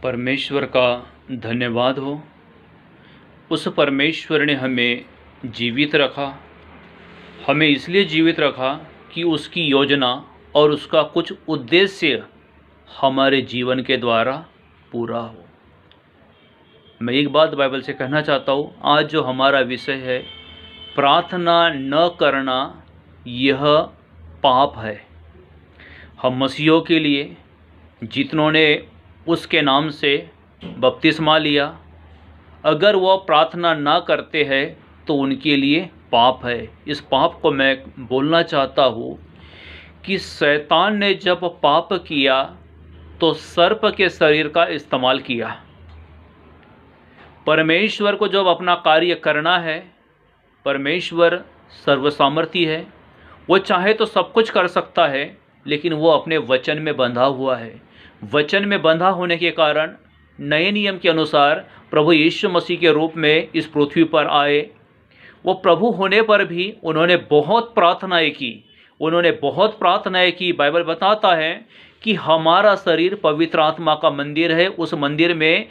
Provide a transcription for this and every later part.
परमेश्वर का धन्यवाद हो। उस परमेश्वर ने हमें जीवित रखा। हमें इसलिए जीवित रखा कि उसकी योजना और उसका कुछ उद्देश्य हमारे जीवन के द्वारा पूरा हो। मैं एक बात बाइबल से कहना चाहता हूँ। आज जो हमारा विषय है, प्रार्थना न करना यह पाप है। हम मसीहों के लिए, जितनों ने उसके नाम से बपतिस्मा लिया, अगर वह प्रार्थना ना करते हैं तो उनके लिए पाप है। इस पाप को मैं बोलना चाहता हूँ कि शैतान ने जब पाप किया तो सर्प के शरीर का इस्तेमाल किया। परमेश्वर को जब अपना कार्य करना है, परमेश्वर सर्वसामर्थी है, वो चाहे तो सब कुछ कर सकता है, लेकिन वो अपने वचन में बंधा हुआ है। वचन में बंधा होने के कारण नए नियम के अनुसार प्रभु यीशु मसीह के रूप में इस पृथ्वी पर आए। वो प्रभु होने पर भी उन्होंने बहुत प्रार्थनाएं की। बाइबल बताता है कि हमारा शरीर पवित्र आत्मा का मंदिर है। उस मंदिर में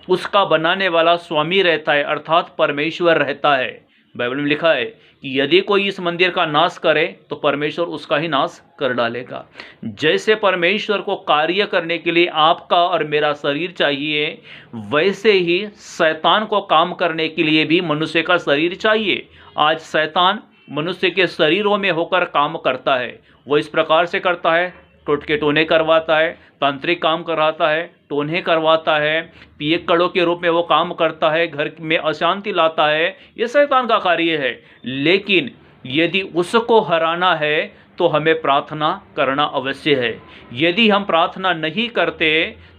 उसका बनाने वाला स्वामी रहता है, अर्थात परमेश्वर रहता है। बाइबल में लिखा है कि यदि कोई इस मंदिर का नाश करे तो परमेश्वर उसका ही नाश कर डालेगा। जैसे परमेश्वर को कार्य करने के लिए आपका और मेरा शरीर चाहिए, वैसे ही शैतान को काम करने के लिए भी मनुष्य का शरीर चाहिए। आज शैतान मनुष्य के शरीरों में होकर काम करता है। वो इस प्रकार से करता है, टोटके टोने करवाता है, तांत्रिक काम कराता है, टोने करवाता है, पियक्कड़ों के रूप में वो काम करता है, घर में अशांति लाता है। ये शैतान का कार्य है। लेकिन यदि उसको हराना है तो हमें प्रार्थना करना अवश्य है। यदि हम प्रार्थना नहीं करते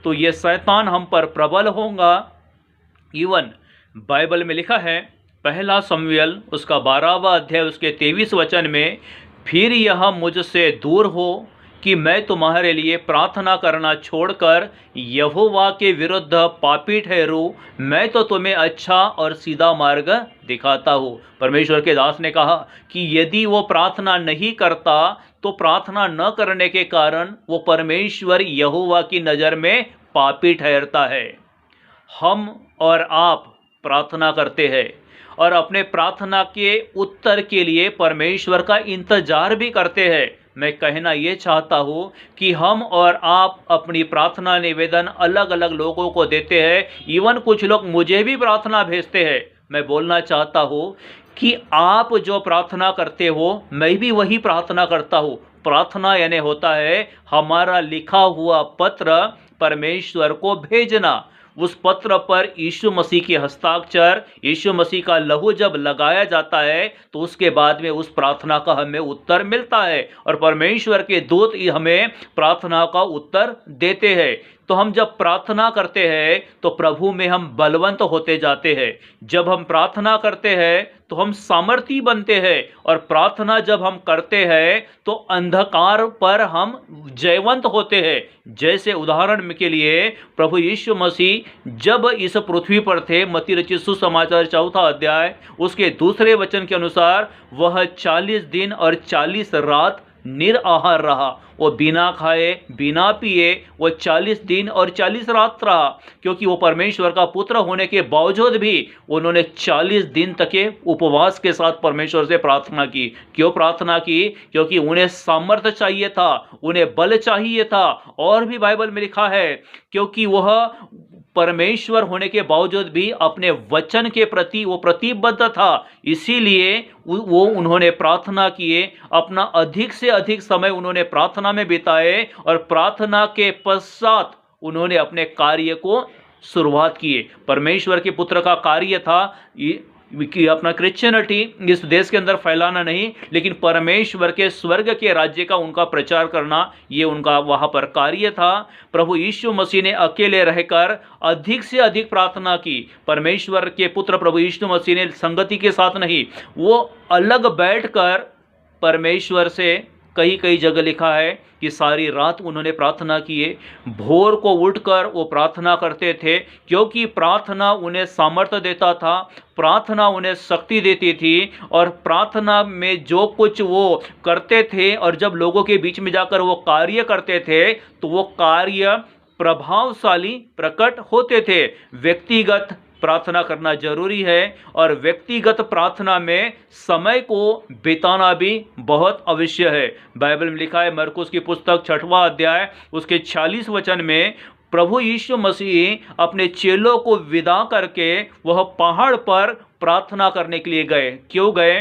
तो ये शैतान हम पर प्रबल होगा। इवन बाइबल में लिखा है, पहला शमूएल उसका 12वां अध्याय उसके 23 वचन में, फिर यह मुझसे दूर हो कि मैं तुम्हारे लिए प्रार्थना करना छोड़कर यहोवा के विरुद्ध पापी ठहरूं। मैं तो तुम्हें अच्छा और सीधा मार्ग दिखाता हूँ। परमेश्वर के दास ने कहा कि यदि वो प्रार्थना नहीं करता तो प्रार्थना न करने के कारण वो परमेश्वर यहोवा की नज़र में पापी ठहरता है। हम और आप प्रार्थना करते हैं और अपने प्रार्थना के उत्तर के लिए परमेश्वर का इंतजार भी करते हैं। मैं कहना ये चाहता हूँ कि हम और आप अपनी प्रार्थना निवेदन अलग अलग लोगों को देते हैं। इवन कुछ लोग मुझे भी प्रार्थना भेजते हैं। मैं बोलना चाहता हूँ कि आप जो प्रार्थना करते हो, मैं भी वही प्रार्थना करता हूँ। प्रार्थना यानी होता है हमारा लिखा हुआ पत्र परमेश्वर को भेजना। उस पत्र पर यीशु मसीह के हस्ताक्षर, यीशु मसीह का लहू जब लगाया जाता है तो उसके बाद में उस प्रार्थना का हमें उत्तर मिलता है और परमेश्वर के दूत हमें प्रार्थना का उत्तर देते हैं। तो हम जब प्रार्थना करते हैं तो प्रभु में हम बलवंत होते जाते हैं। जब हम प्रार्थना करते हैं तो हम सामर्थी बनते हैं और प्रार्थना जब हम करते हैं तो अंधकार पर हम जयवंत होते हैं। जैसे उदाहरण के लिए प्रभु यीशु मसीह जब इस पृथ्वी पर थे, मत्ती रचित सुसमाचार 4 अध्याय उसके 2 वचन के अनुसार, वह 40 दिन और 40 रात निराहार रहा। वो बिना खाए बिना पिए वो 40 दिन और 40 रात रहा, क्योंकि वो परमेश्वर का पुत्र होने के बावजूद भी उन्होंने 40 दिन तक के उपवास के साथ परमेश्वर से प्रार्थना की। क्यों प्रार्थना की? क्योंकि उन्हें सामर्थ्य चाहिए था, उन्हें बल चाहिए था। और भी बाइबल में लिखा है, क्योंकि वह परमेश्वर होने के बावजूद भी अपने वचन के प्रति वो प्रतिबद्ध था, इसीलिए वो उन्होंने प्रार्थना किए। अपना अधिक से अधिक समय उन्होंने प्रार्थना में बिताए और प्रार्थना के पश्चात उन्होंने अपने कार्य को शुरुआत किए। परमेश्वर के पुत्र का कार्य था कि अपना क्रिश्चियनिटी इस देश के अंदर फैलाना नहीं, लेकिन परमेश्वर के स्वर्ग के राज्य का उनका प्रचार करना, ये उनका वहाँ पर कार्य था। प्रभु यीशु मसीह ने अकेले रहकर अधिक से अधिक प्रार्थना की। परमेश्वर के पुत्र प्रभु यीशु मसीह ने संगति के साथ नहीं, वो अलग बैठकर परमेश्वर से कई कई जगह लिखा है कि सारी रात उन्होंने प्रार्थना किए। भोर को उठकर वो प्रार्थना करते थे, क्योंकि प्रार्थना उन्हें सामर्थ्य देता था, प्रार्थना उन्हें शक्ति देती थी। और प्रार्थना में जो कुछ वो करते थे और जब लोगों के बीच में जाकर वो कार्य करते थे तो वो कार्य प्रभावशाली प्रकट होते थे। व्यक्तिगत प्रार्थना करना जरूरी है और व्यक्तिगत प्रार्थना में समय को बिताना भी बहुत अवश्य है। बाइबल में लिखा है, मरकुस की पुस्तक 6वां अध्याय उसके 46 वचन में, प्रभु यीशु मसीह अपने चेलों को विदा करके वह पहाड़ पर प्रार्थना करने के लिए गए। क्यों गए?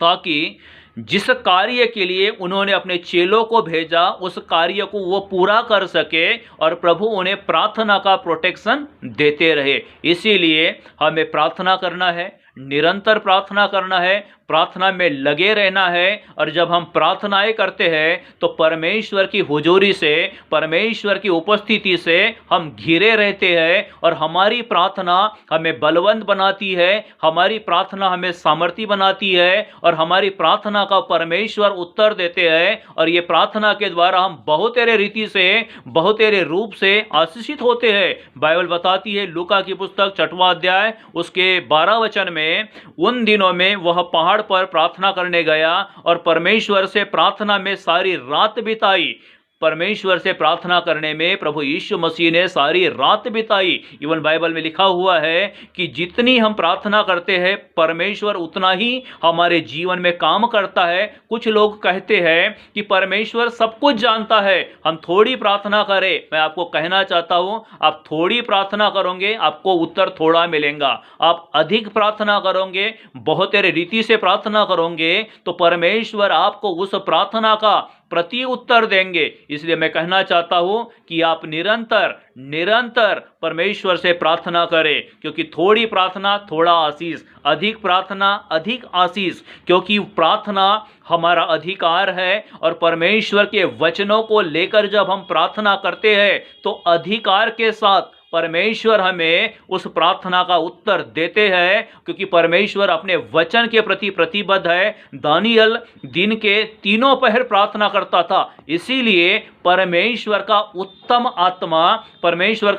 ताकि जिस कार्य के लिए उन्होंने अपने चेलों को भेजा उस कार्य को वो पूरा कर सके और प्रभु उन्हें प्रार्थना का प्रोटेक्शन देते रहे। इसीलिए हमें प्रार्थना करना है, निरंतर प्रार्थना करना है, प्रार्थना में लगे रहना है। और जब हम प्रार्थनाएं करते हैं तो परमेश्वर की हुजूरी से, परमेश्वर की उपस्थिति से हम घिरे रहते हैं और हमारी प्रार्थना हमें बलवंत बनाती है, हमारी प्रार्थना हमें सामर्थी बनाती है और हमारी प्रार्थना का परमेश्वर उत्तर देते हैं। और ये प्रार्थना के द्वारा हम बहुतेरे रीति से, बहुतेरे रूप से आशीषित होते हैं। बाइबल बताती है, लूका की पुस्तक 6वां अध्याय उसके 12 वचन में, उन दिनों में वह पहाड़ पर प्रार्थना करने गया और परमेश्वर से प्रार्थना में सारी रात बिताई। परमेश्वर से प्रार्थना करने में प्रभु यीशु मसीह ने सारी रात बिताई। इवन बाइबल में लिखा हुआ है कि जितनी हम प्रार्थना करते हैं परमेश्वर उतना ही हमारे जीवन में काम करता है। कुछ लोग कहते हैं कि परमेश्वर सब कुछ जानता है, हम थोड़ी प्रार्थना करें। मैं आपको कहना चाहता हूं, आप थोड़ी प्रार्थना करोगे आपको उत्तर थोड़ा मिलेगा। आप अधिक प्रार्थना करोगे, बहुत रीति से प्रार्थना करोगे तो परमेश्वर आपको उस प्रार्थना का प्रति उत्तर देंगे। इसलिए मैं कहना चाहता हूं कि आप निरंतर परमेश्वर से प्रार्थना करें, क्योंकि थोड़ी प्रार्थना थोड़ा आशीष, अधिक प्रार्थना अधिक आशीष। क्योंकि प्रार्थना हमारा अधिकार है और परमेश्वर के वचनों को लेकर जब हम प्रार्थना करते हैं तो अधिकार के साथ परमेश्वर हमें उस प्रार्थना का उत्तर देते हैं, क्योंकि परमेश्वर अपने वचन के प्रति प्रतिबद्ध है। दानियल दिन के 3 पहर प्रार्थना करता था, इसीलिए परमेश्वर का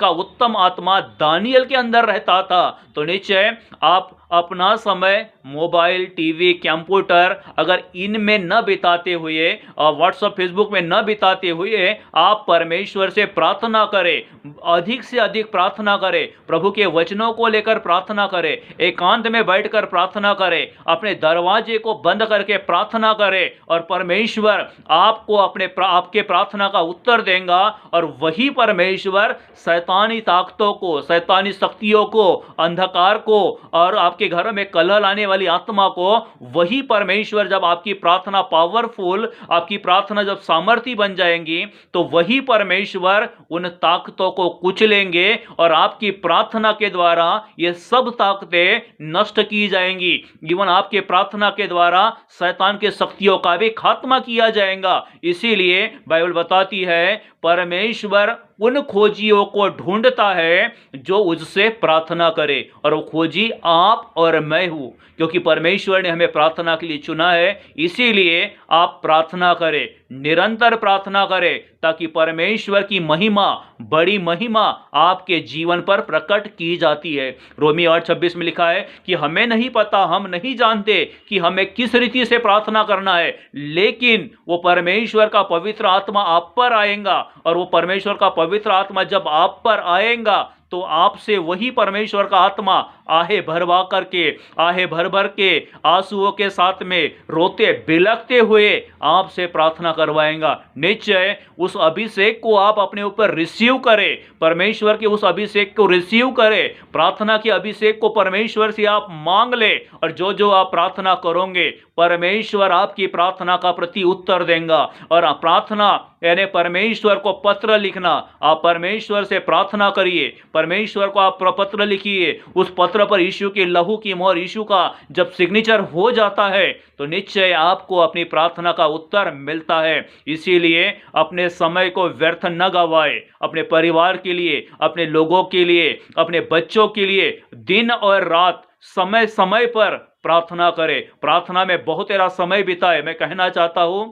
उत्तम आत्मा दानियल के अंदर रहता था। तो निश्चय आप अपना समय मोबाइल, टीवी, कंप्यूटर अगर इनमें न बिताते हुए, व्हाट्सएप, फेसबुक में न बिताते हुए आप परमेश्वर से प्रार्थना करें, अधिक से अधिक प्रार्थना करें, प्रभु के वचनों को लेकर प्रार्थना करें, एकांत में बैठकर प्रार्थना करें, अपने दरवाजे को बंद करके प्रार्थना करें और परमेश्वर आपको आपके प्रार्थना का उत्तर देगा। और वही परमेश्वर शैतानी ताकतों को, शैतानी शक्तियों को, अंधकार को और आपके घरों में कलह लाने वाली आत्मा को, वही परमेश्वर जब आपकी प्रार्थना पावरफुल, आपकी प्रार्थना जब सामर्थी बन जाएंगी तो वही परमेश्वर उन ताकतों को कुचलेंगे और आपकी प्रार्थना के द्वारा ये सब ताकतें नष्ट की जाएंगी। इवन आपके प्रार्थना के द्वारा शैतान के शक्तियों का भी खात्मा किया जाएगा। इसीलिए बाइबल बताती है, परमेश्वर उन खोजियों को ढूंढता है जो उससे प्रार्थना करे, और वो खोजी आप और मैं हूं, क्योंकि परमेश्वर ने हमें प्रार्थना के लिए चुना है। इसीलिए आप प्रार्थना करें, निरंतर प्रार्थना करें, ताकि परमेश्वर की महिमा, बड़ी महिमा आपके जीवन पर प्रकट की जाती है। रोमी 8:26 में लिखा है कि हमें नहीं पता, हम नहीं जानते कि हमें किस रीति से प्रार्थना करना है, लेकिन वो परमेश्वर का पवित्र आत्मा आप पर आएगा, और वो परमेश्वर का पवित्र आत्मा जब आप पर आएगा तो आपसे वही परमेश्वर का आत्मा आहे भर भर के आंसुओं के साथ में रोते बिलखते हुए आपसे प्रार्थना करवाएगा। निश्चय उस अभिषेक को आप अपने ऊपर रिसीव करें, परमेश्वर के उस अभिषेक को रिसीव करें, प्रार्थना के अभिषेक को परमेश्वर से आप मांग ले, और जो जो आप प्रार्थना करोगे परमेश्वर आपकी प्रार्थना का प्रति उत्तर देगा। और प्रार्थना यानी परमेश्वर को पत्र लिखना, आप परमेश्वर से प्रार्थना करिए, परमेश्वर को आप पत्र लिखिए, उस पत्र पर यीशु की लहू की मोहर, यीशु का जब सिग्नेचर हो जाता है तो निश्चय आपको अपनी प्रार्थना का उत्तर मिलता है। इसीलिए अपने समय को व्यर्थ न गवाए, अपने परिवार के लिए, अपने लोगों के लिए, अपने बच्चों के लिए दिन और रात समय समय पर प्रार्थना करें, प्रार्थना में बहुत तेरा समय बिताए। मैं कहना चाहता हूं,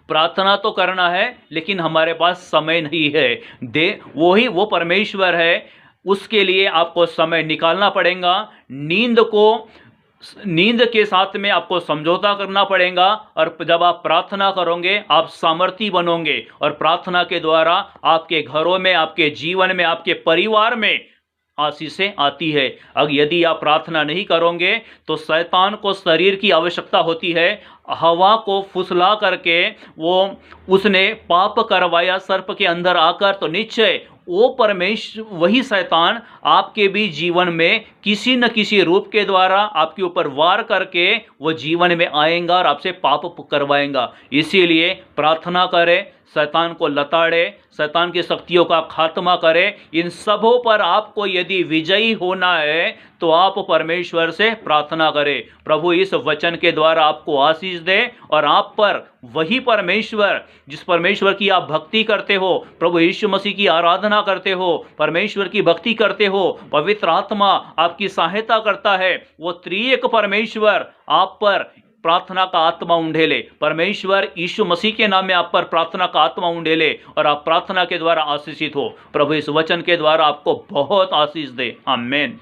प्रार्थना तो करना है लेकिन हमारे पास समय नहीं है। वो परमेश्वर है, उसके लिए आपको समय निकालना पड़ेगा। नींद को नींद के साथ में आपको समझौता करना पड़ेगा, और जब आप प्रार्थना करोगे आप सामर्थी बनोगे, और प्रार्थना के द्वारा आपके घरों में, आपके जीवन में, आपके परिवार में आशीषें आती है। अगर यदि आप प्रार्थना नहीं करोगे तो शैतान को शरीर की आवश्यकता होती है। हवा को फुसला करके उसने पाप करवाया सर्प के अंदर आकर, तो निश्चय वही शैतान आपके भी जीवन में किसी न किसी रूप के द्वारा आपके ऊपर वार करके वो जीवन में आएगा और आपसे पाप करवाएगा। इसीलिए प्रार्थना करें, शैतान को लताड़े, शैतान की शक्तियों का खात्मा करे। इन सबों पर आपको यदि विजयी होना है तो आप परमेश्वर से प्रार्थना करें। प्रभु इस वचन के द्वारा आपको आशीष दे, और आप पर वही परमेश्वर, जिस परमेश्वर की आप भक्ति करते हो, प्रभु यीशु मसीह की आराधना करते हो, परमेश्वर की भक्ति करते हो, पवित्र आत्मा आपकी सहायता करता है, वो त्रिएक परमेश्वर आप पर प्रार्थना का आत्मा उंडेले। परमेश्वर यीशु मसीह के नाम में आप पर प्रार्थना का आत्मा उंडेले, और आप प्रार्थना के द्वारा आशीषित हो। प्रभु इस वचन के द्वारा आपको बहुत आशीष दे। आमीन।